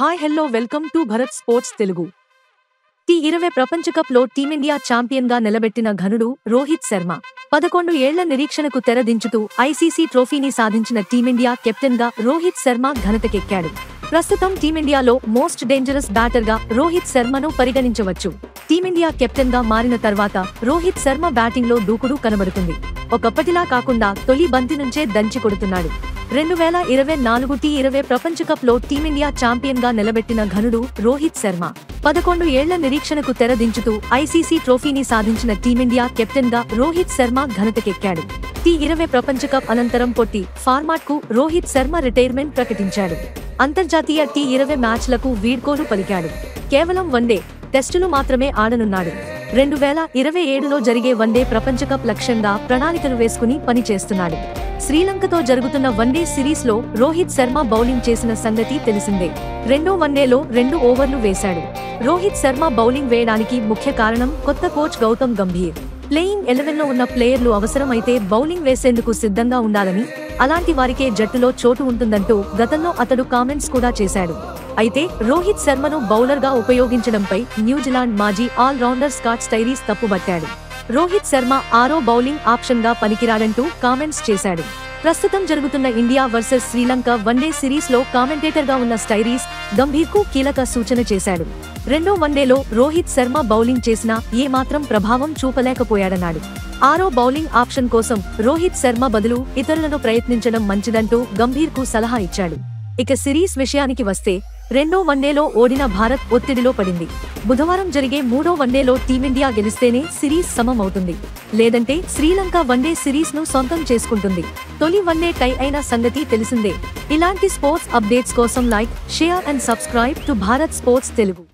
Hi hello welcome to Bharat sports Telugu. T20 ప్రపంచ cup లో team India champion గా నిలబెట్టిన ఘనుడు రోహిత్ శర్మ 11 ఏళ్ల నిరీక్షణకు తెరదించుతూ ఐసీసీ ట్రోఫీని సాధించిన టీమిండియా కెప్టెన్ గా రోహిత్ శర్మ ఘనతకెక్కాడు. ప్రస్తుతం టీమిండియాలో మోస్ట్ డేంజరస్ బ్యాటర్ గా రోహిత్ శర్మను పరిగణించవచ్చు. టీమిండియా కెప్టెన్ గా మారిన తర్వాత రోహిత్ శర్మ బ్యాటింగ్ లో దూకుడు కనబడుతుంది. ఒకప్పటిలా కాకుండా తొలి బంతి నుంచే దంచి కొడుతున్నాడు. 2024 టీ20 ప్రపంచ కప్ లో టీమిండియా ఛాంపియన్ గా నిలబెట్టిన ఘనుడు రోహిత్ శర్మ 11 ఏళ్ల నిరీక్షణకు తెరదించుతూ ఐసీసీ ట్రోఫీని సాధించిన టీమిండియా కెప్టెన్ గా రోహిత్ శర్మ ఘనతకెక్కాడు. టీ20 ప్రపంచ కప్ అనంతరం పొట్టి ఫార్మాట్ కు రోహిత్ శర్మ రిటైర్మెంట్ ప్రకటించాడు. అంతర్జాతీయ టీ20 మ్యాచ్లకు వీడ్కోలు పలికాడు. కేవలం వన్డే, టెస్టులు మాత్రమే ఆడనున్నాడు. 2027లో జరిగే వన్డే ప్రపంచ కప్ లక్ష్యంగా ప్రణాళికలు వేసుకుని పనిచేస్తున్నాడు. శ్రీలంకతో జరుగుతున్న వన్డే సిరీస్ లో రోహిత్ శర్మ బౌలింగ్ చేసిన సంగతి తెలిసిందే. రెండో వన్డేలో 2 ఓవర్లు వేశాడు. రోహిత్ శర్మ బౌలింగ్ వేయడానికి ముఖ్య కారణం కొత్త కోచ్ గౌతమ్ గంభీర్. ప్లేయింగ్ 11లో ఉన్న ప్లేయర్లు అవసరమైతే బౌలింగ్ వేసేందుకు సిద్ధంగా ఉండాలని, అలాంటి వారికే జట్టులో చోటు ఉంటుందంటూ గతంలో అతడు కామెంట్స్ కూడా చేశాడు. అయితే రోహిత్ శర్మను బౌలర్ గా ఉపయోగించడంపై న్యూజిలాండ్ మాజీ ఆల్ రౌండర్ స్కాట్ స్టైరీస్ తప్పుబట్టాడు. రోహిత్ శర్మ 6వ బౌలింగ్ ఆప్షన్ గా పనికిరాడంటూ కామెంట్స్ చేశాడు. ప్రస్తుతం జరుగుతున్న India versus Sri Lanka one day series లో కామెంటేటర్ గా ఉన్న స్టైరీస్ గంభీర్ కు కీలక సూచన చేశాడు. రెండో వన్డేలో రోహిత్ శర్మ బౌలింగ్ చేసినా ఏ మాత్రం ప్రభావం చూపలేకపోయాడన్నాడు. 6వ బౌలింగ్ ఆప్షన్ కోసం రోహిత్ శర్మ బదులు ఇతరులను ప్రయత్నించడం మంచిదంటూ గంభీర్ కు సలహా ఇచ్చాడు. ఇక సిరీస్ విషయానికి వస్తే రెండో వన్డేలో ఓడిన భారత్ ఒత్తిడిలో పడింది. బుధవారం జరిగే 3వ వన్డేలో టీమిండియా గెలిస్తేనే సిరీస్ సమమవుతుంది. లేదంటే శ్రీలంక వన్డే సిరీస్ ను సొంతం చేసుకుంటుంది. తొలి వన్డే టై అయిన సంగతి తెలిసిందే. ఇలాంటి స్పోర్ట్స్ అప్డేట్స్ కోసం like, share and subscribe to Bharat sports Telugu.